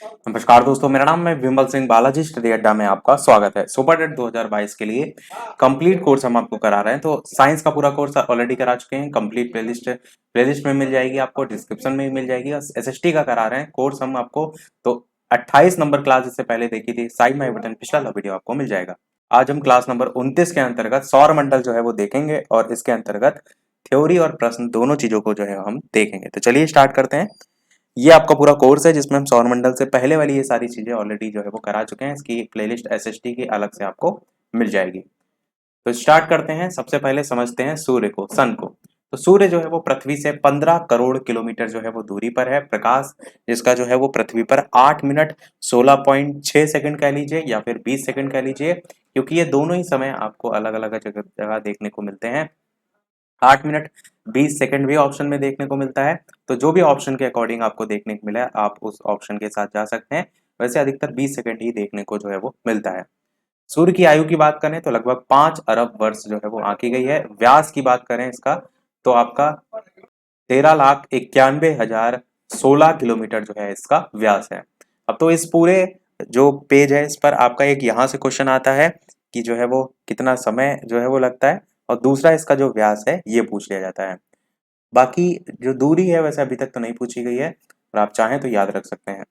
नमस्कार दोस्तों, मेरा नाम है विमल सिंह। बालाजी स्टडी अड्डा में आपका स्वागत है। सुपर टेट 2022 के लिए कंप्लीट कोर्स हम आपको करा रहे हैं। तो साइंस का पूरा कोर्स ऑलरेडी करा चुके हैं। कंप्लीट प्लेलिस्ट में मिल जाएगी, आपको डिस्क्रिप्शन में भी मिल जाएगी। एसएसटी का करा रहे हैं कोर्स हम आपको। तो 28 नंबर क्लास इससे पहले देखी थी, साइड में बटन पिछला वीडियो आपको मिल जाएगा। आज हम क्लास नंबर 29 के अंतर्गत सौर मंडल जो है वो देखेंगे और इसके अंतर्गत थ्योरी और प्रश्न दोनों चीजों को जो है हम देखेंगे। तो चलिए स्टार्ट करते हैं। ये आपका पूरा कोर्स है जिसमें हम सौरमंडल से पहले वाली ये सारी चीजें ऑलरेडी जो है वो करा चुके हैं। इसकी प्लेलिस्ट एसएसटी की अलग से आपको मिल जाएगी। तो स्टार्ट करते हैं। सबसे पहले समझते हैं सूर्य को, सन को। तो सूर्य जो है वो पृथ्वी से 15 करोड़ किलोमीटर जो है वो दूरी पर है। प्रकाश जिसका जो है वो पृथ्वी पर 8 मिनट 16.6 सेकंड कह लीजिए या फिर 20 सेकंड कह लीजिए, क्योंकि ये दोनों ही समय आपको अलग अलग जगह देखने को मिलते हैं। 8 मिनट 20 सेकंड भी ऑप्शन में देखने को मिलता है। तो जो भी ऑप्शन के अकॉर्डिंग आपको देखने को मिला है आप उस ऑप्शन के साथ जा सकते हैं। वैसे अधिकतर 20 सेकंड ही देखने को जो है वो मिलता है। सूर्य की आयु की बात करें तो लगभग 5 अरब वर्ष जो है वो आंकी गई है। व्यास की बात करें इसका तो आपका 13,91,016 किलोमीटर जो है इसका व्यास है। अब तो इस पूरे जो पेज है इस पर आपका एक यहाँ से क्वेश्चन आता है कि जो है वो कितना समय जो है वो लगता है, और दूसरा इसका जो व्यास है ये पूछ लिया जाता है। बाकी जो दूरी है वैसे अभी तक तो नहीं पूछी गई है, और आप चाहें तो याद रख सकते हैं।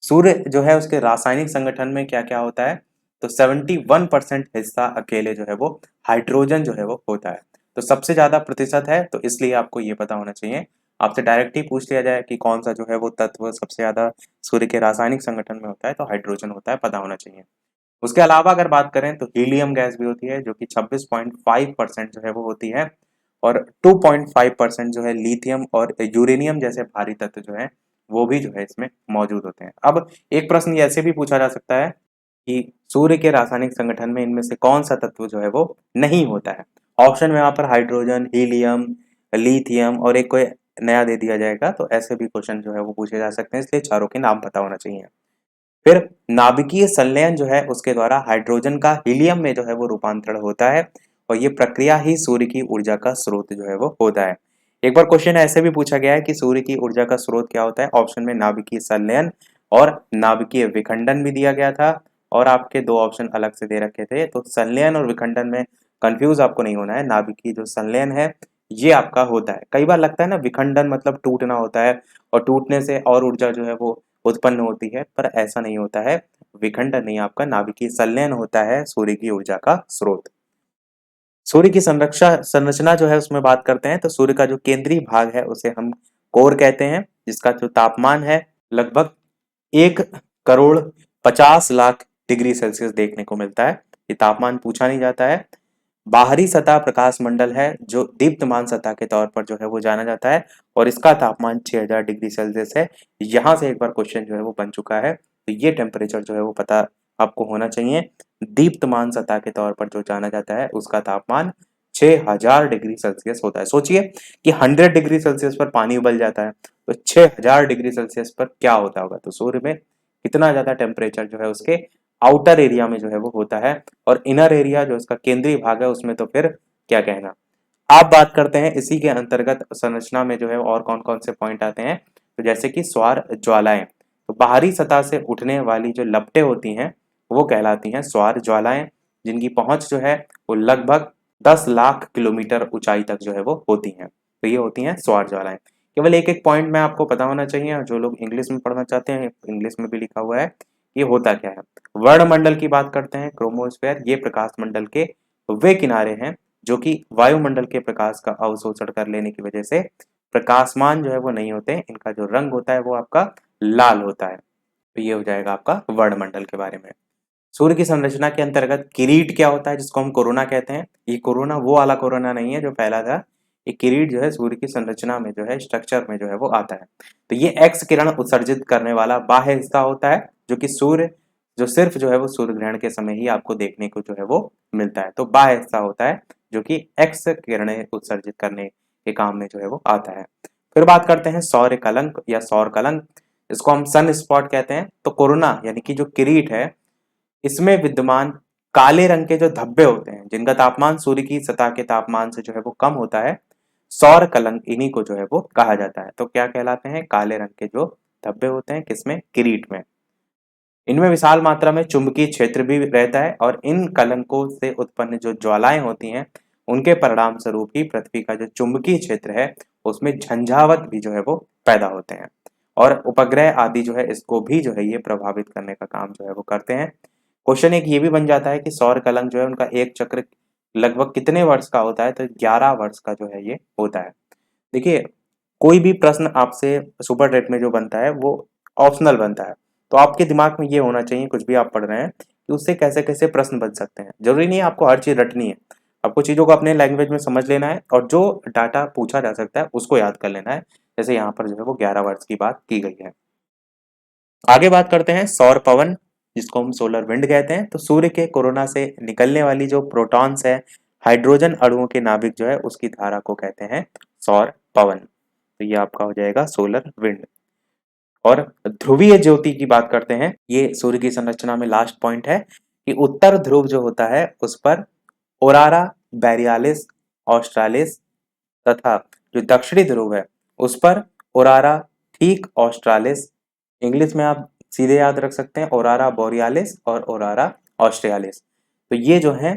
सूर्य जो है उसके रासायनिक संगठन में क्या क्या होता है, तो 71% हिस्सा अकेले जो है वो हाइड्रोजन जो है वो होता है। तो सबसे ज्यादा प्रतिशत है, तो इसलिए आपको ये पता होना चाहिए। आपसे डायरेक्ट ही पूछ लिया जाए कि कौन सा जो है वो तत्व सबसे ज्यादा सूर्य के रासायनिक संगठन में होता है, तो हाइड्रोजन होता है, पता होना चाहिए। उसके अलावा अगर बात करें तो हीलियम गैस भी होती है जो कि 26.5% जो है वो होती है, और 2.5% जो है लिथियम और यूरेनियम जैसे भारी तत्व जो है वो भी जो है इसमें मौजूद होते हैं। अब एक प्रश्न ये ऐसे भी पूछा जा सकता है कि सूर्य के रासायनिक संगठन में इनमें से कौन सा तत्व जो है वो नहीं होता है। ऑप्शन में यहाँ पर हाइड्रोजन, हीलियम, लिथियम और एक कोई नया दे दिया जाएगा, तो ऐसे भी क्वेश्चन जो है वो पूछे जा सकते हैं, इसलिए चारों के नाम पता होना चाहिए। फिर नाभिकीय संलयन जो है उसके द्वारा हाइड्रोजन का हीलियम में जो है वो रूपांतरण होता है, और ये प्रक्रिया ही सूर्य की ऊर्जा का स्रोत जो है वो होता है। एक बार क्वेश्चन ऐसे भी पूछा गया है कि सूर्य की ऊर्जा का स्रोत क्या होता है। ऑप्शन में नाभिकीय संलयन और नाभिकीय विखंडन भी दिया गया था, और आपके दो ऑप्शन अलग से दे रखे थे। तो संलयन और विखंडन में कंफ्यूज आपको नहीं होना है। नाभिकीय जो संलयन है ये आपका होता है। कई बार लगता है ना विखंडन मतलब टूटना होता है, और टूटने से और ऊर्जा जो है वो उत्पन्न होती है, पर ऐसा नहीं होता है। विखंडन नहीं, आपका नाभिकीय संलयन होता है सूर्य की ऊर्जा का स्रोत। सूर्य की संरचना जो है उसमें बात करते हैं, तो सूर्य का जो केंद्रीय भाग है उसे हम कोर कहते हैं, जिसका जो तापमान है लगभग 1,50,50,00,000 डिग्री सेल्सियस देखने को मिलता है। ये तापमान पूछा नहीं जाता है। बाहरी सतह प्रकाश मंडल है जो दीप्तमान सतह के तौर पर जो है वो जाना जाता है, और इसका तापमान 6000 डिग्री सेल्सियस है। यहाँ से एक बार क्वेश्चन जो है वो बन चुका है, तो ये टेम्परेचर जो है वो पता आपको होना चाहिए। दीप्तमान सतह के तौर पर जो जाना जाता है उसका तापमान 6000 डिग्री सेल्सियस होता है। सोचिए कि 100 डिग्री सेल्सियस पर पानी उबल जाता है, तो 6000 डिग्री सेल्सियस पर क्या होता होगा। तो सूर्य में कितना ज्यादा टेम्परेचर जो है उसके आउटर एरिया में जो है वो होता है, और इनर एरिया जो इसका केंद्रीय भाग है उसमें तो फिर क्या कहना। आप बात करते हैं इसी के अंतर्गत संरचना में जो है और कौन कौन से पॉइंट आते हैं, तो जैसे कि सौर ज्वालाएं। तो बाहरी सतह से उठने वाली जो लपटें होती हैं वो कहलाती हैं सौर ज्वालाएं, जिनकी पहुंच जो है वो लगभग 10 लाख किलोमीटर ऊंचाई तक जो है वो होती हैं। तो ये होती हैं सौर ज्वालाएं। केवल एक एक पॉइंट में आपको पता होना चाहिए, और जो लोग इंग्लिश में पढ़ना चाहते हैं इंग्लिश में भी लिखा हुआ है ये होता क्या है। वर्णमंडल की बात करते हैं, क्रोमोस्फेयर, ये प्रकाश मंडल के वे किनारे हैं जो कि वायुमंडल के प्रकाश का अवशोषण कर लेने की वजह से प्रकाशमान जो है वो नहीं होते। इनका जो रंग होता है वो आपका लाल होता है। तो ये हो जाएगा आपका वर्णमंडल के बारे में। सूर्य की संरचना के अंतर्गत किरीट क्या होता है, जिसको हम कोरोना कहते हैं। ये कोरोना वो वाला कोरोना नहीं है जो फैला था। ये किरीट जो है सूर्य की संरचना में जो है स्ट्रक्चर में जो है वो आता है। तो ये एक्स किरण उत्सर्जित करने वाला बाह्य हिस्सा होता है, जो कि सूर्य जो सिर्फ जो है वो सूर्य ग्रहण के समय ही आपको देखने को जो है वो मिलता है। तो बाह्य हिस्सा होता है जो कि एक्स किरणें उत्सर्जित करने के काम में जो है वो आता है। फिर बात करते हैं सौर्य कलंक या सौर कलंक, इसको हम सन स्पॉट कहते हैं। तो कोरोना यानी कि जो किरीट है इसमें विद्यमान काले रंग के जो धब्बे होते हैं जिनका तापमान सूर्य की सतह के तापमान से जो है वो कम होता है, सौर कलंक इन्हीं को जो है वो कहा जाता है। तो क्या कहलाते हैं, काले रंग के जो धब्बे होते हैं किसमें, किरीट में। इनमें विशाल मात्रा में चुंबकीय क्षेत्र भी रहता है और इन कलंकों से उत्पन्न जो ज्वालाएं होती हैं उनके परिणाम स्वरूप ही पृथ्वी का जो चुंबकीय क्षेत्र है उसमें झंझावत भी जो है वो पैदा होते हैं और उपग्रह आदि जो है इसको भी जो है ये प्रभावित करने का काम जो है वो करते हैं। क्वेश्चन एक ये भी बन जाता है कि सौर कलंक जो है उनका एक चक्र लगभग कितने वर्ष का होता है, तो 11 वर्ष का जो है ये होता है। देखिए, कोई भी प्रश्न आपसे सुपर डेट में जो बनता है वो ऑप्शनल बनता है, तो आपके दिमाग में ये होना चाहिए कुछ भी आप पढ़ रहे हैं कि उससे कैसे कैसे प्रश्न बन सकते हैं। जरूरी नहीं है आपको हर चीज रटनी है, आपको चीजों को अपने लैंग्वेज में समझ लेना है और जो डाटा पूछा जा सकता है उसको याद कर लेना है। जैसे यहाँ पर जो है वो 11 वर्ष की बात की गई है। आगे बात करते हैं सौर पवन, जिसको हम सोलर विंड कहते हैं। तो सूर्य के कोरोना से निकलने वाली जो प्रोटॉन्स है, हाइड्रोजन अणुओं के नाभिक जो है उसकी धारा को कहते हैं सौर पवन। तो ये आपका हो जाएगा सोलर विंड। और ध्रुवीय ज्योति की बात करते हैं, ये सूर्य की संरचना में लास्ट पॉइंट है कि उत्तर ध्रुव जो होता है उस पर ओरारा बैरियालिस ऑस्ट्रालिस तथा जो दक्षिणी ध्रुव है उस पर ओरारा ठीक ऑस्ट्रालिस, इंग्लिश में आप सीधे याद रख सकते हैं ओरारा बोरियालिस और ओरारा ऑस्ट्रियालिस। तो ये जो है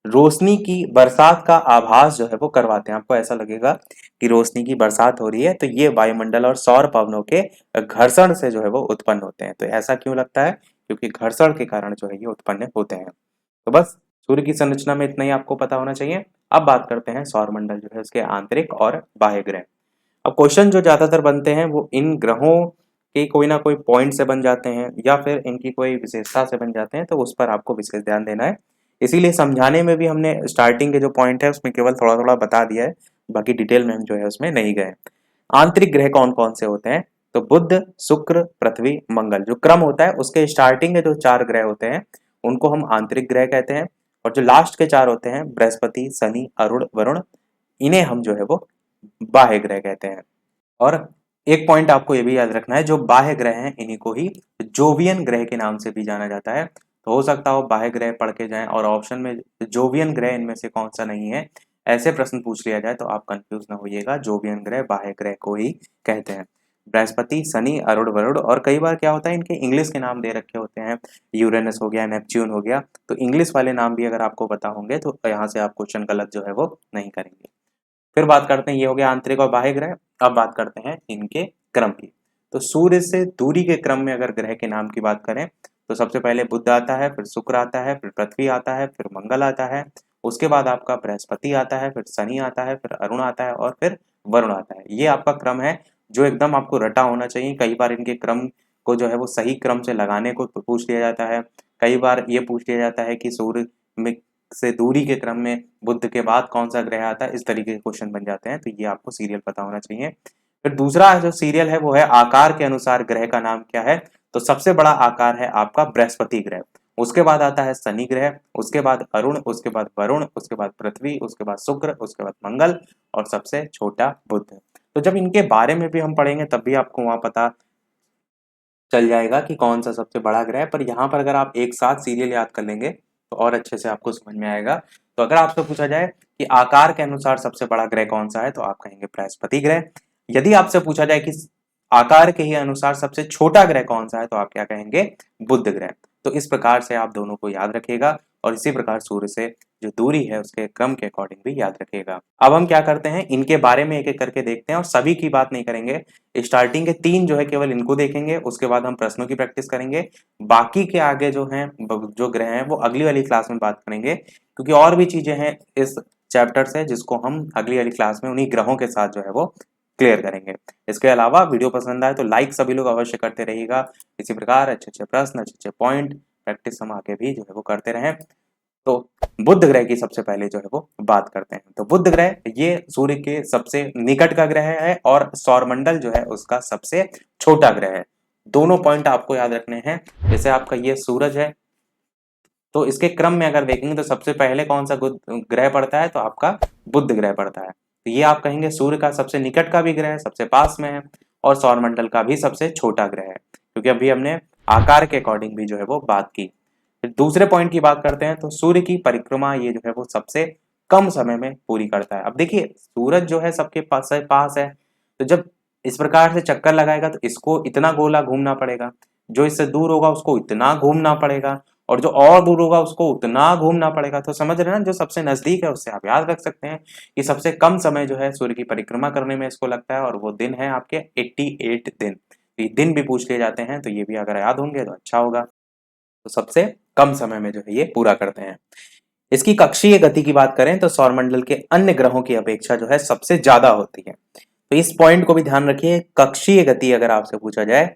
रोशनी की बरसात का आभास जो है वो करवाते हैं। आपको ऐसा लगेगा कि रोशनी की बरसात हो रही है, तो ये वायुमंडल और सौर पवनों के घर्षण से जो है वो उत्पन्न होते हैं। तो ऐसा क्यों लगता है? क्योंकि घर्षण के कारण जो है ये उत्पन्न होते हैं। तो बस सूर्य की संरचना में इतना ही आपको पता होना चाहिए। अब बात करते हैं सौरमंडल जो है उसके आंतरिक और बाह्य ग्रह। अब क्वेश्चन जो ज्यादातर बनते हैं वो इन ग्रहों के कोई ना कोई पॉइंट से बन जाते हैं या फिर इनकी कोई विशेषता से बन जाते हैं, तो उस पर आपको विशेष ध्यान देना है। इसीलिए समझाने में भी हमने स्टार्टिंग के जो पॉइंट है उसमें केवल थोड़ा थोड़ा बता दिया है, बाकी डिटेल में हम जो है उसमें नहीं गए। आंतरिक ग्रह कौन कौन से होते हैं? तो बुध, शुक्र, पृथ्वी, मंगल, जो क्रम होता है उसके स्टार्टिंग के जो 4 ग्रह होते हैं उनको हम आंतरिक ग्रह कहते हैं और जो लास्ट के 4 होते हैं बृहस्पति, शनि, अरुण, वरुण, इन्हें हम जो है वो बाह्य ग्रह कहते हैं। और एक पॉइंट आपको ये भी याद रखना है, जो बाह्य ग्रह हैं इन्हीं को ही जोवियन ग्रह के नाम से भी जाना जाता है। तो हो सकता हो बाह्य ग्रह पढ़ के जाएं और ऑप्शन में जोवियन ग्रह इनमें से कौन सा नहीं है ऐसे प्रश्न पूछ लिया जाए तो आप कंफ्यूज ना होइएगा। जोवियन ग्रह बाह्य ग्रह को ही कहते हैं। बृहस्पति, शनि, अरुण, वरुण, और कई बार क्या होता है इनके इंग्लिश के नाम दे रखे होते हैं, यूरेनस हो गया, नेपच्यून हो गया। तो इंग्लिश वाले नाम भी अगर आपको पता होंगे तो यहाँ से आप क्वेश्चन गलत जो है वो नहीं करेंगे। फिर बात करते हैं, ये हो गया आंतरिक और बाह्य ग्रह। अब बात करते हैं इनके क्रम की। तो सूर्य से दूरी के क्रम में अगर ग्रह के नाम की बात करें तो सबसे पहले बुध आता है, फिर शुक्र आता है, फिर पृथ्वी आता है, फिर मंगल आता है, उसके बाद आपका बृहस्पति आता है, फिर शनि आता है, फिर अरुण आता है और फिर वरुण आता है। ये आपका क्रम है जो एकदम आपको रटा होना चाहिए। कई बार इनके क्रम को जो है वो सही क्रम से लगाने को पूछ लिया जाता है। कई बार ये पूछ लिया जाता है कि सूर्य में से दूरी के क्रम में बुध के बाद कौन सा ग्रह आता है, इस तरीके के क्वेश्चन बन जाते हैं। तो ये आपको सीरियल पता होना चाहिए। फिर दूसरा जो सीरियल है वो है आकार के अनुसार ग्रह का नाम क्या है। तो सबसे बड़ा आकार है आपका बृहस्पति ग्रह, उसके बाद आता है शनि ग्रह, उसके बाद अरुण, उसके बाद वरुण, उसके बाद पृथ्वी, उसके बाद शुक्र, उसके बाद मंगल और सबसे छोटा बुध। तो जब इनके बारे में भी हम पढ़ेंगे तब भी आपको वहां पता चल जाएगा कि कौन सा सबसे बड़ा ग्रह है। पर यहाँ पर अगर आप एक साथ सीरियल याद कर लेंगे तो और अच्छे से आपको समझ में आएगा। तो अगर आपसे पूछा जाए कि आकार के अनुसार सबसे बड़ा ग्रह कौन सा है तो आप कहेंगे बृहस्पति ग्रह। यदि आपसे पूछा जाए कि आकार के ही अनुसार सबसे छोटा ग्रह कौन सा है तो आप क्या कहेंगे? बुध ग्रह। तो इस प्रकार से आप दोनों को याद रखिएगा और इसी प्रकार सूर्य से जो दूरी है उसके क्रम के अकॉर्डिंग भी याद रखिएगा। अब हम क्या करते हैं, इनके बारे में एक एक करके देखते हैं और सभी की बात नहीं करेंगे। स्टार्टिंग के 3 जो है केवल इनको देखेंगे, उसके बाद हम प्रश्नों की प्रैक्टिस करेंगे। बाकी के आगे जो हैं जो ग्रह हैं वो अगली वाली क्लास में बात करेंगे, क्योंकि और भी चीजें हैं इस चैप्टर से जिसको हम अगली वाली क्लास में उन्हीं ग्रहों के साथ जो है वो क्लियर करेंगे। इसके अलावा वीडियो पसंद आए तो लाइक सभी लोग अवश्य करते रहिएगा। इसी प्रकार अच्छे अच्छे प्रश्न, अच्छे अच्छे पॉइंट प्रैक्टिस हम आगे भी जो है वो करते रहें। तो बुध ग्रह की सबसे पहले जो है वो बात करते हैं। तो बुध ग्रह ये सूर्य के सबसे निकट का ग्रह है और सौरमंडल जो है उसका सबसे छोटा ग्रह है। दोनों पॉइंट आपको याद रखने हैं। जैसे आपका ये सूरज है तो इसके क्रम में अगर देखेंगे तो सबसे पहले कौन सा ग्रह पड़ता है तो आपका बुध ग्रह पड़ता है। तो ये आप कहेंगे सूर्य का सबसे निकट का भी ग्रह है, सबसे पास में है, और सौरमंडल का भी सबसे छोटा ग्रह है, क्योंकि अभी हमने आकार के अकॉर्डिंग भी जो है वो बात की। फिर दूसरे पॉइंट की बात करते हैं तो सूर्य की परिक्रमा ये जो है वो सबसे कम समय में पूरी करता है। अब देखिए सूरज जो है सबके पास है, तो जब इस प्रकार से चक्कर लगाएगा तो इसको इतना गोला घूमना पड़ेगा। जो इससे दूर होगा उसको इतना घूमना पड़ेगा, और जो और दूर होगा उसको उतना घूमना पड़ेगा। तो समझ रहे हैं ना, जो सबसे नजदीक है उससे आप याद रख सकते हैं कि सबसे कम समय जो है सूर्य की परिक्रमा करने में इसको लगता है, और वो दिन है आपके 88 दिन। ये दिन भी पूछ लिए जाते हैं, तो ये भी अगर याद होंगे तो अच्छा होगा। तो सबसे कम समय में जो है ये पूरा करते हैं। इसकी कक्षीय गति की बात करें तो सौरमंडल के अन्य ग्रहों की अपेक्षा जो है सबसे ज्यादा होती है। तो इस पॉइंट को भी ध्यान रखिए, कक्षीय गति अगर आपसे पूछा जाए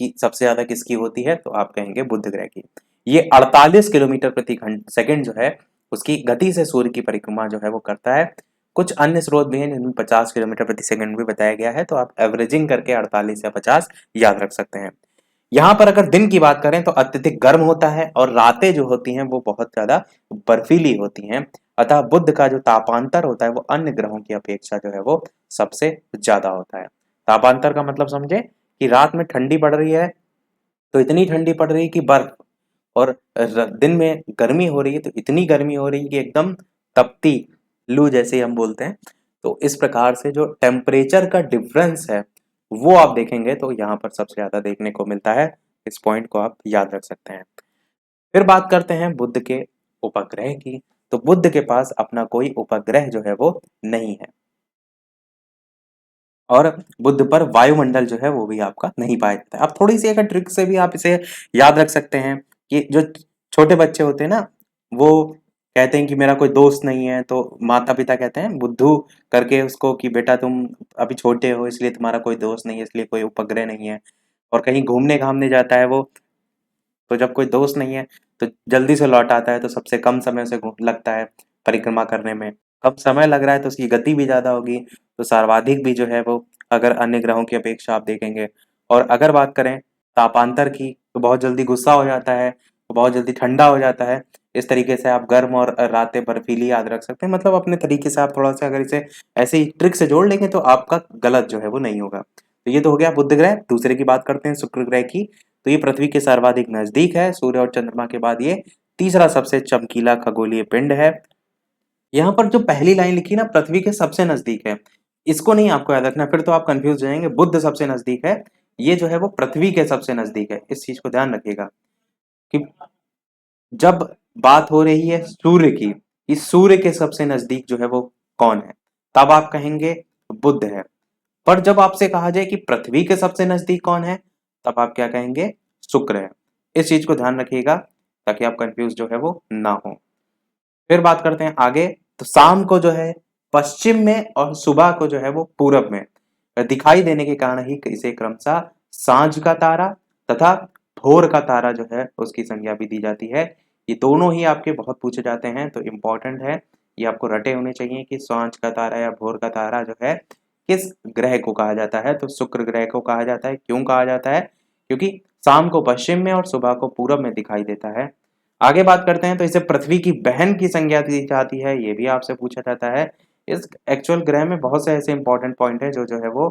कि सबसे ज्यादा किसकी होती है, तो आप कहेंगे बुध ग्रह की। ये 48 किलोमीटर प्रति घंटा सेकंड जो है उसकी गति से सूर्य की परिक्रमा जो है वो करता है। कुछ अन्य स्रोत भी हैं जिनमें 50 किलोमीटर प्रति सेकंड भी बताया गया है, तो आप एवरेजिंग करके 48 या 50 याद रख सकते हैं। यहाँ पर अगर दिन की बात करें तो अत्यधिक गर्म होता है, और रातें जो होती हैं वो बहुत ज्यादा बर्फीली होती हैं। अतः बुध का जो तापांतर होता है वो अन्य ग्रहों की अपेक्षा जो है वो सबसे ज्यादा होता है। तापांतर का मतलब समझे कि रात में ठंडी पड़ रही है तो इतनी ठंडी पड़ रही है कि बर्फ, और दिन में गर्मी हो रही है तो इतनी गर्मी हो रही है कि एकदम तपती लू जैसे हम बोलते हैं। तो इस प्रकार से जो टेम्परेचर का डिफरेंस है वो आप देखेंगे तो यहाँ पर सबसे ज्यादा देखने को मिलता है। इस पॉइंट को आप याद रख सकते हैं। फिर बात करते हैं बुध के उपग्रह की। तो बुध के पास अपना कोई उपग्रह जो है वो नहीं है, और बुध पर वायुमंडल जो है वो भी आपका नहीं पाया जाता है। अब थोड़ी सी अगर ट्रिक से भी आप इसे याद रख सकते हैं कि जो छोटे बच्चे होते हैं ना, वो कहते हैं कि मेरा कोई दोस्त नहीं है, तो माता पिता कहते हैं बुद्धू करके उसको कि बेटा तुम अभी छोटे हो इसलिए तुम्हारा कोई दोस्त नहीं है, इसलिए कोई उपग्रह नहीं है। और कहीं घूमने घामने जाता है वो, तो जब कोई दोस्त नहीं है तो जल्दी से लौट आता है, तो सबसे कम समय उसे लगता है परिक्रमा करने में। कम समय लग रहा है तो उसकी गति भी ज्यादा होगी, तो सर्वाधिक भी जो है वो अगर अन्य ग्रहों की अपेक्षा आप देखेंगे। और अगर बात करें तापांतर की, तो बहुत जल्दी गुस्सा हो जाता है, तो बहुत जल्दी ठंडा हो जाता है। इस तरीके से आप गर्म और रातें बर्फीली याद रख सकते हैं। मतलब अपने तरीके से आप थोड़ा सा अगर इसे ऐसे ही ट्रिक से जोड़ लेंगे तो आपका गलत जो है वो नहीं होगा। तो ये तो हो गया बुध ग्रह। दूसरे की बात करते हैं शुक्र ग्रह की। तो ये पृथ्वी के सर्वाधिक नजदीक है, सूर्य और चंद्रमा के बाद ये तीसरा सबसे चमकीला खगोलीय पिंड है। यहाँ पर जो पहली लाइन लिखी ना, पृथ्वी के सबसे नजदीक है, इसको नहीं आपको याद रखना, फिर तो आप कंफ्यूज हो जाएंगे। बुध सबसे नजदीक है, ये जो है वो पृथ्वी के सबसे नजदीक है। इस चीज को ध्यान रखिएगा कि जब बात हो रही है सूर्य की, इस सूर्य के सबसे नजदीक जो है वो कौन है, तब आप कहेंगे बुध है। पर जब आपसे कहा जाए कि पृथ्वी के सबसे नजदीक कौन है, तब आप क्या कहेंगे, शुक्र है। इस चीज को ध्यान रखिएगा ताकि आप कंफ्यूज जो है वो ना हो। फिर बात करते हैं आगे। तो शाम को जो है पश्चिम में और सुबह को जो है वो पूरब में दिखाई देने के कारण ही इसे क्रमशः सांझ का तारा तथा भोर का तारा जो है उसकी संज्ञा भी दी जाती है। ये दोनों ही आपके बहुत पूछे जाते हैं, तो इम्पोर्टेंट है, ये आपको रटे होने चाहिए कि सांझ का तारा या भोर का तारा जो है किस ग्रह को कहा जाता है। तो शुक्र ग्रह को कहा जाता है। क्यों कहा जाता है? क्योंकि शाम को पश्चिम में और सुबह को पूरब में दिखाई देता है। आगे बात करते हैं तो इसे पृथ्वी की बहन की संज्ञा दी जाती है, ये भी आपसे पूछा जाता है। इस एक्चुअल ग्रह में बहुत से ऐसे इंपॉर्टेंट पॉइंट है जो है वो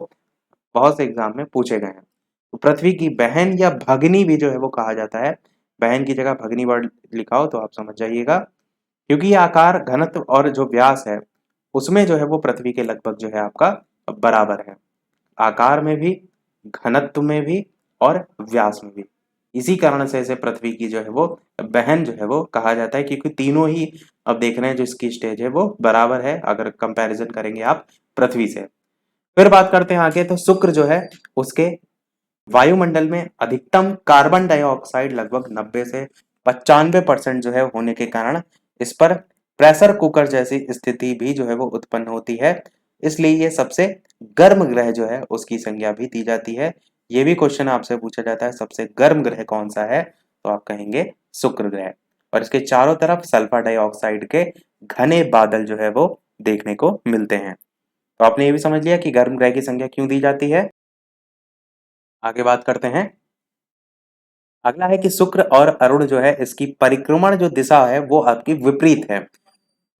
बहुत से एग्जाम में पूछे गए हैं। तो पृथ्वी की बहन या भगनी भी जो है वो कहा जाता है। बहन की जगह भगनी वर्ड लिखा हो तो आप समझ जाइएगा, क्योंकि ये आकार, घनत्व और जो व्यास है उसमें जो है वो पृथ्वी के लगभग जो है आपका बराबर है। आकार में भी, घनत्व में भी और व्यास में भी। इसी कारण से इसे पृथ्वी की जो है वो बहन जो है वो कहा जाता है, क्योंकि तीनों ही अब देख रहे हैं जो इसकी स्टेज है वो बराबर है अगर कंपैरिजन करेंगे आप पृथ्वी से। फिर बात करते हैं आगे। तो शुक्र जो है उसके वायुमंडल में अधिकतम कार्बन डाइऑक्साइड लगभग 90 से 95% जो है होने के कारण इस पर प्रेशर कुकर जैसी स्थिति भी जो है वो उत्पन्न होती है। इसलिए ये सबसे गर्म ग्रह जो है उसकी संज्ञा भी दी जाती है। ये भी क्वेश्चन आपसे पूछा जाता है, सबसे गर्म ग्रह कौन सा है, तो आप कहेंगे शुक्र ग्रह। और इसके चारों तरफ सल्फर डाइऑक्साइड के घने बादल जो है वो देखने को मिलते हैं। तो आपने ये भी समझ लिया कि गर्म ग्रह की संज्ञा क्यों दी जाती है। आगे बात करते हैं। अगला है कि शुक्र और अरुण जो है इसकी परिक्रमण जो दिशा है वो आपकी विपरीत है।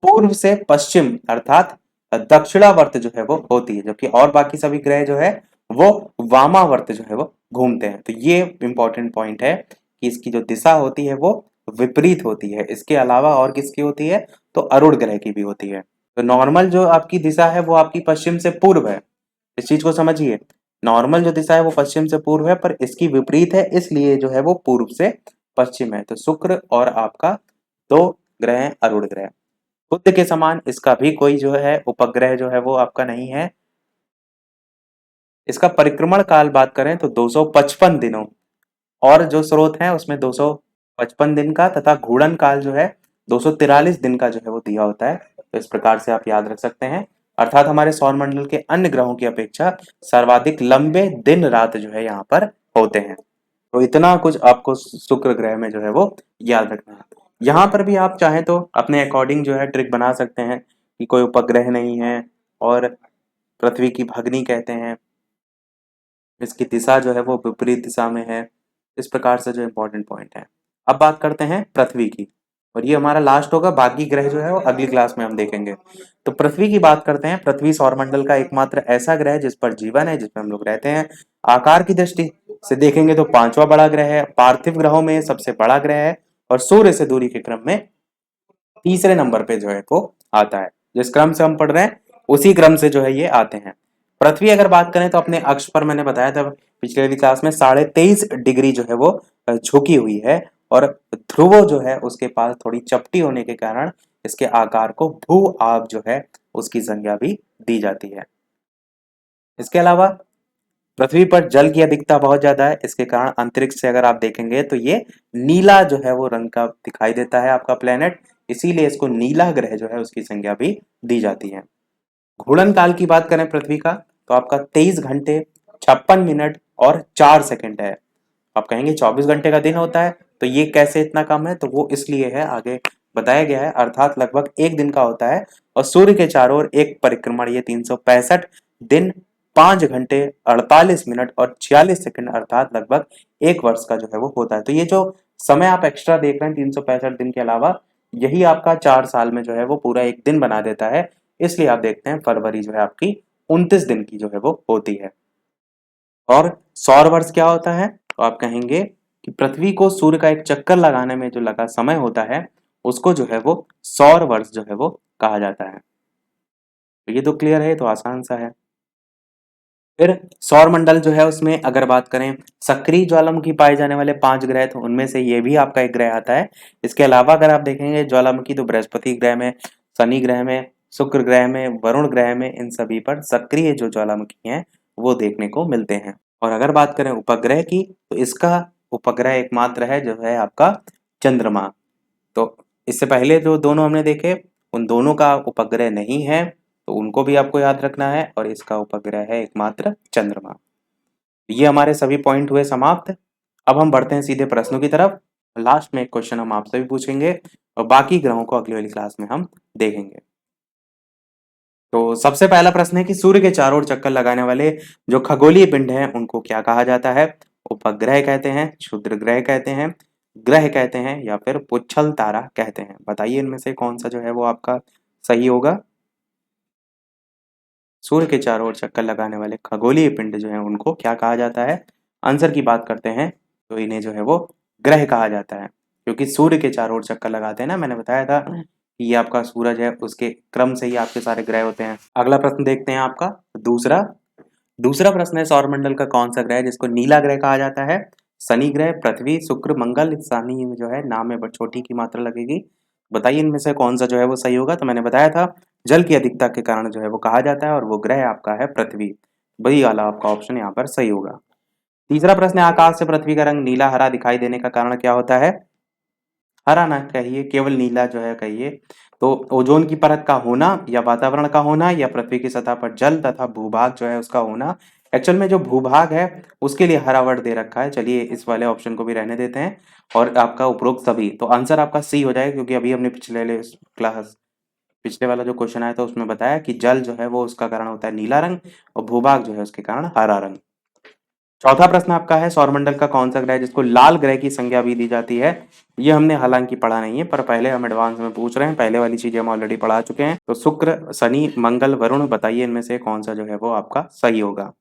पूर्व से पश्चिम अर्थात दक्षिणावर्त जो है वो होती है, जबकि और बाकी सभी ग्रह जो है वो वामावर्त जो है वो घूमते हैं। तो ये इंपॉर्टेंट पॉइंट है कि इसकी जो दिशा होती है वो विपरीत होती है। इसके अलावा और किसकी होती है, तो अरुण ग्रह की भी होती है। तो नॉर्मल जो आपकी दिशा है वो आपकी पश्चिम से पूर्व है, इस चीज को समझिए। नॉर्मल जो दिशा है वो पश्चिम से पूर्व है, पर इसकी विपरीत है, इसलिए जो है वो पूर्व से पश्चिम है। तो शुक्र और आपका दो ग्रह हैं अरुण ग्रह। बुध के समान इसका भी कोई जो है उपग्रह जो है वो आपका नहीं है। इसका परिक्रमण काल बात करें तो 255 दिनों, और जो स्रोत है उसमें 255 दिन का, तथा घूर्णन काल जो है 243 दिन का जो है वो दिया होता है। तो इस प्रकार से आप याद रख सकते हैं। अर्थात हमारे सौर मंडल के अन्य ग्रहों की अपेक्षा सर्वाधिक लंबे दिन रात जो है यहाँ पर होते हैं। तो इतना कुछ आपको शुक्र ग्रह में जो है वो याद रखना है। यहाँ पर भी आप चाहें तो अपने अकॉर्डिंग जो है ट्रिक बना सकते हैं कि कोई उपग्रह नहीं है और पृथ्वी की भगनी कहते हैं, इसकी दिशा जो है वो विपरीत दिशा में है। इस प्रकार से जो इम्पोर्टेंट पॉइंट है। अब बात करते हैं पृथ्वी की, और ये हमारा लास्ट होगा, बाकी ग्रह जो है वो अगली क्लास में हम देखेंगे। तो पृथ्वी की बात करते हैं। पृथ्वी सौरमंडल का एकमात्र ऐसा ग्रह है जिस पर जीवन है, जिसमें हम लोग रहते हैं। आकार की दृष्टि से देखेंगे तो पांचवा बड़ा ग्रह है, पार्थिव ग्रहों में सबसे बड़ा ग्रह है, और सूर्य से दूरी के क्रम में तीसरे नंबर पे जो है वो आता है। जिस क्रम से हम पढ़ रहे हैं उसी क्रम से जो है ये आते हैं। पृथ्वी अगर बात करें तो अपने अक्ष पर, मैंने बताया था पिछले वाली क्लास में, 23.5 डिग्री जो है वो झुकी हुई है, और ध्रुव जो है उसके पास थोड़ी चपटी होने के कारण इसके आकार को भू आब जो है उसकी संज्ञा भी दी जाती है। इसके अलावा पृथ्वी पर जल की अधिकता बहुत ज्यादा है, इसके कारण अंतरिक्ष से अगर आप देखेंगे तो ये नीला जो है वो रंग का दिखाई देता है आपका प्लेनेट, इसीलिए इसको नीला ग्रह जो है उसकी संज्ञा भी दी जाती है। घूर्णन काल की बात करें पृथ्वी का तो आपका 23 घंटे 56 मिनट और 4 सेकंड है। आप कहेंगे 24 घंटे का दिन होता है तो ये कैसे इतना कम है, तो वो इसलिए है, आगे बताया गया है। अर्थात लगभग एक दिन का होता है, और सूर्य के चारों ओर एक परिक्रमण ये 365 दिन 5 घंटे 48 मिनट और 46 सेकंड, अर्थात लगभग एक वर्ष का जो है वो होता है। तो ये जो समय आप एक्स्ट्रा देख रहे हैं 365 दिन के अलावा, यही आपका 4 साल में जो है वो पूरा एक दिन बना देता है। इसलिए आप देखते हैं फरवरी जो है आपकी 29 दिन की जो है वो होती है। और सौर वर्ष क्या होता है, तो आप कहेंगे कि पृथ्वी को सूर्य का एक चक्कर लगाने में जो लगा समय होता है उसको जो है वो सौर वर्ष जो है वो कहा जाता है। तो ये तो क्लियर है, तो आसान सा है। फिर सौर मंडल जो है उसमें अगर बात करें सक्रिय ज्वालामुखी पाए जाने वाले 5 ग्रह, तो उनमें से ये भी आपका एक ग्रह आता है। इसके अलावा अगर आप देखेंगे ज्वालामुखी, तो बृहस्पति ग्रह में, शनि ग्रह में, शुक्र ग्रह में, वरुण ग्रह में, इन सभी पर सक्रिय जो ज्वालामुखी हैं वो देखने को मिलते हैं। और अगर बात करें उपग्रह की, तो इसका उपग्रह एकमात्र है जो है आपका चंद्रमा। तो इससे पहले जो दोनों हमने देखे उन दोनों का उपग्रह नहीं है, तो उनको भी आपको याद रखना है, और इसका उपग्रह है एकमात्र चंद्रमा। ये हमारे सभी पॉइंट हुए समाप्त। अब हम बढ़ते हैं सीधे प्रश्नों की तरफ। लास्ट में एक क्वेश्चन हम आपसे भी पूछेंगे, और बाकी ग्रहों को अगली वाली क्लास में हम देखेंगे। तो सबसे पहला प्रश्न है कि सूर्य के चारों ओर चक्कर लगाने वाले जो खगोलीय पिंड हैं उनको क्या कहा जाता है? उपग्रह कहते हैं, क्षुद्र ग्रह कहते हैं, ग्रह कहते हैं, या फिर पुच्छल तारा कहते हैं? बताइए इनमें से कौन सा जो है वो आपका सही होगा। सूर्य के चारों ओर चक्कर लगाने वाले खगोलीय पिंड जो है उनको क्या कहा जाता है? आंसर की बात करते हैं तो इन्हें जो है वो ग्रह कहा जाता है, क्योंकि सूर्य के चारों ओर चक्कर लगाते हैं ना, मैंने बताया था कि ये आपका सूरज है, उसके क्रम से ही आपके सारे ग्रह होते हैं। अगला प्रश्न देखते हैं आपका दूसरा। दूसरा प्रश्न है सौरमंडल का कौन सा ग्रह है जिसको नीला ग्रह कहा जाता है? शनि ग्रह, पृथ्वी, शुक्र, मंगल। शनि में जो है नाम में बड़ी छोटी की मात्रा लगेगी। बताइए इनमें से कौन सा जो है वो सही होगा। तो मैंने बताया था जल की अधिकता के कारण जो है वो कहा जाता है, और वो ग्रह आपका है पृथ्वी। वही वाला आपका ऑप्शन यहाँ पर सही होगा। तीसरा प्रश्न है आकाश से पृथ्वी का रंग नीला हरा दिखाई देने का कारण क्या होता है? हरा ना कहिए, केवल नीला जो है कहिए। तो ओजोन की परत का होना, या वातावरण का होना, या पृथ्वी की सतह पर जल तथा भूभाग जो है उसका होना। एक्चुअल में जो भूभाग है उसके लिए हरा वर्ड दे रखा है, चलिए इस वाले ऑप्शन को भी रहने देते हैं, और आपका उपरोक्त सभी। तो आंसर आपका सी हो जाएगा, क्योंकि अभी हमने पिछले वाला जो क्वेश्चन आया था उसमें बताया कि जल जो है वो उसका कारण होता है नीला रंग, और भूभाग जो है उसके कारण हरा रंग। चौथा प्रश्न आपका है सौरमंडल का कौन सा ग्रह है जिसको लाल ग्रह की संज्ञा भी दी जाती है? ये हमने हालांकि पढ़ा नहीं है, पर पहले हम एडवांस में पूछ रहे हैं, पहले वाली चीजें हम ऑलरेडी पढ़ा चुके हैं। तो शुक्र, शनि, मंगल, वरुण, बताइए इनमें से कौन सा जो है वो आपका सही होगा।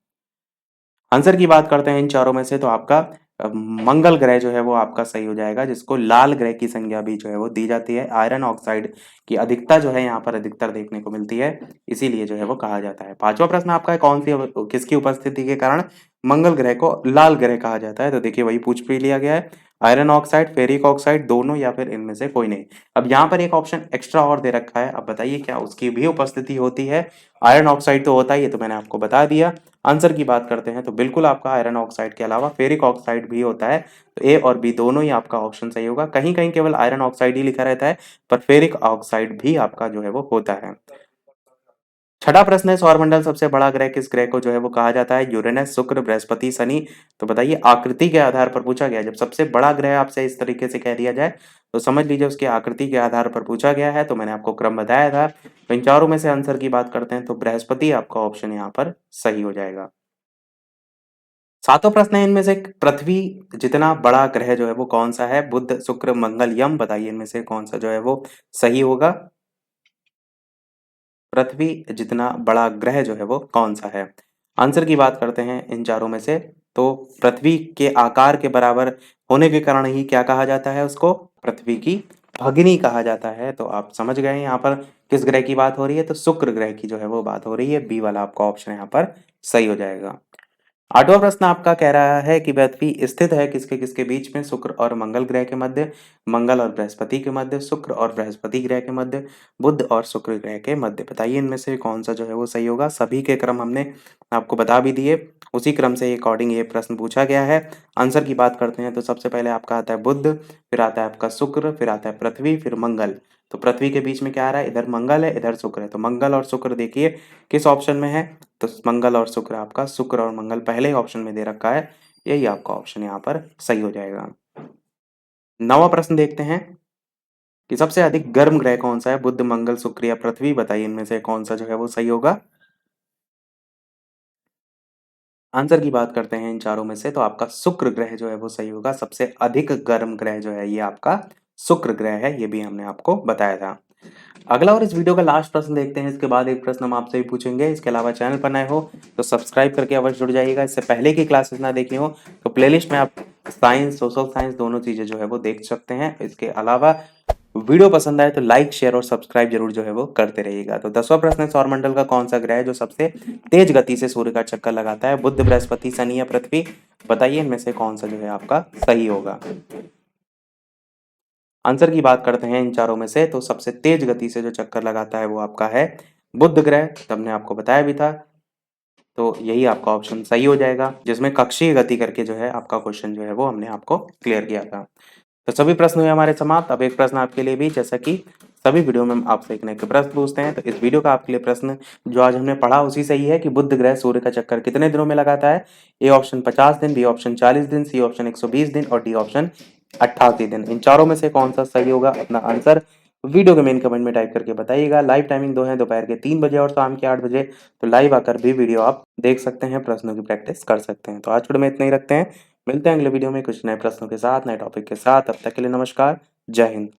आंसर की बात करते हैं इन चारों में से, तो आपका मंगल ग्रह जो है वो आपका सही हो जाएगा, जिसको लाल ग्रह की संज्ञा भी जो है वो दी जाती है। आयरन ऑक्साइड की अधिकता जो है यहाँ पर अधिकतर देखने को मिलती है, इसीलिए जो है वो कहा जाता है। पांचवा प्रश्न आपका है, कौन सी किसकी उपस्थिति के कारण मंगल ग्रह को लाल ग्रह कहा जाता है? तो देखिए वही पूछ भी लिया गया है, आयरन ऑक्साइड, फेरिक ऑक्साइड, दोनों या फिर इनमें से कोई नहीं। अब यहाँ पर एक ऑप्शन एक्स्ट्रा और दे रखा है, अब बताइए क्या उसकी भी उपस्थिति होती है? आयरन ऑक्साइड तो होता ही है, तो मैंने आपको बता दिया। आंसर की बात करते हैं तो बिल्कुल आपका आयरन ऑक्साइड के अलावा फेरिक ऑक्साइड भी होता है, तो ए और बी दोनों ही आपका ऑप्शन सही होगा। कहीं कहीं केवल आयरन ऑक्साइड ही लिखा रहता है, पर फेरिक ऑक्साइड भी आपका जो है वो होता है। छठा प्रश्न है, सौरमंडल सबसे बड़ा ग्रह किस ग्रह को जो है वो कहा जाता है? यूरेनस, शुक्र, बृहस्पति, शनि। तो बताइए, आकृति के आधार पर पूछा गया है। जब सबसे बड़ा ग्रह आपसे इस तरीके से कह दिया जाए तो समझ लीजिए उसकी आकृति के आधार पर पूछा गया है। तो मैंने आपको क्रम बताया था। तो इन चारों में से आंसर की बात करते हैं तो बृहस्पति आपका ऑप्शन यहाँ पर सही हो जाएगा। सातों प्रश्न है, इनमें से पृथ्वी जितना बड़ा ग्रह जो है वो कौन सा है? बुध, शुक्र, मंगल, यम। बताइए इनमें से कौन सा जो है वो सही होगा? पृथ्वी जितना बड़ा ग्रह जो है वो कौन सा है? आंसर की बात करते हैं इन चारों में से, तो पृथ्वी के आकार के बराबर होने के कारण ही क्या कहा जाता है उसको? पृथ्वी की भगिनी कहा जाता है। तो आप समझ गए यहाँ पर किस ग्रह की बात हो रही है? तो शुक्र ग्रह की जो है वो बात हो रही है। बी वाला आपका ऑप्शन यहाँ पर सही हो जाएगा। आठवां प्रश्न आपका कह रहा है कि पृथ्वी स्थित है किसके किसके बीच में? शुक्र और मंगल ग्रह के मध्य, मंगल और बृहस्पति के मध्य, शुक्र और बृहस्पति ग्रह के मध्य, बुध और शुक्र ग्रह के मध्य। बताइए इनमें से कौन सा जो है वो सही होगा? सभी के क्रम हमने आपको बता भी दिए, उसी क्रम से अकॉर्डिंग ये प्रश्न पूछा गया है। आंसर की बात करते हैं तो सबसे पहले आपका आता है बुध, फिर आता है आपका शुक्र, फिर आता है पृथ्वी, फिर मंगल। तो पृथ्वी के बीच में क्या आ रहा है? इधर मंगल है, इधर शुक्र है। तो मंगल और शुक्र देखिए किस ऑप्शन में है? तो मंगल और शुक्र आपका, शुक्र और मंगल पहले ही ऑप्शन में दे रखा है, यही आपका ऑप्शन यहाँ पर सही हो जाएगा। नवा प्रश्न देखते हैं कि सबसे अधिक गर्म ग्रह कौन सा है? बुध, मंगल, शुक्र या पृथ्वी। बताइए इनमें से कौन सा जो है वो सही होगा? आंसर की बात करते हैं इन चारों में से, तो आपका शुक्र ग्रह जो है वो सही होगा। सबसे अधिक गर्म ग्रह जो है ये आपका शुक्र ग्रह है, ये भी हमने आपको बताया था। अगला और इस वीडियो का लास्ट प्रश्न देखते हैं, इसके बाद एक प्रश्न हम आपसे भी पूछेंगे। इसके अलावा चैनल पर नए हो तो सब्सक्राइब करके अवश्य जुड़ जाइएगा। इससे पहले की क्लासेस ना देखी हो तो प्लेलिस्ट में आप साइंस, सोशल साइंस दोनों चीजें जो है वो देख सकते हैं। इसके अलावा वीडियो पसंद आए तो लाइक, शेयर और सब्सक्राइब जरूर जो है वो करते रहिएगा। तो 10वां प्रश्न है, सौरमंडल का कौन सा ग्रह है जो सबसे तेज गति से सूर्य का चक्कर लगाता है? बुध, बृहस्पति, शनि या पृथ्वी। बताइए इनमें से कौन सा जो है आपका सही होगा? आंसर की बात करते हैं इन चारों में से, तो सबसे तेज गति से जो चक्कर लगाता है वो आपका है बुध ग्रह। तो हमने आपको बताया भी था, तो यही आपका ऑप्शन सही हो जाएगा, जिसमें कक्षीय गति करके जो है आपका क्वेश्चन जो है वो हमने आपको क्लियर किया था। तो सभी प्रश्न हुए हमारे समाप्त। अब एक प्रश्न आपके लिए भी, जैसा कि सभी वीडियो में हम आपसे एक न एक प्रश्न पूछते हैं, तो इस वीडियो का आपके लिए प्रश्न जो आज हमने पढ़ा उसी से ही है कि बुध ग्रह सूर्य का चक्कर कितने दिनों में लगाता है? ए ऑप्शन 50 दिन, बी ऑप्शन 40 दिन, सी ऑप्शन 120 दिन और डी ऑप्शन 88 दिन। इन चारों में से कौन सा सही होगा? अपना आंसर वीडियो के मेन कमेंट में टाइप करके बताइएगा। लाइव टाइमिंग दो है, दोपहर के 3 बजे और शाम के 8 बजे। तो लाइव आकर भी वीडियो आप देख सकते हैं, प्रश्नों की प्रैक्टिस कर सकते हैं। तो आज वीडियो में इतना ही रखते हैं, मिलते हैं अगले वीडियो में कुछ नए प्रश्नों के साथ, नए टॉपिक के साथ। तब तक के लिए नमस्कार, जय हिंद।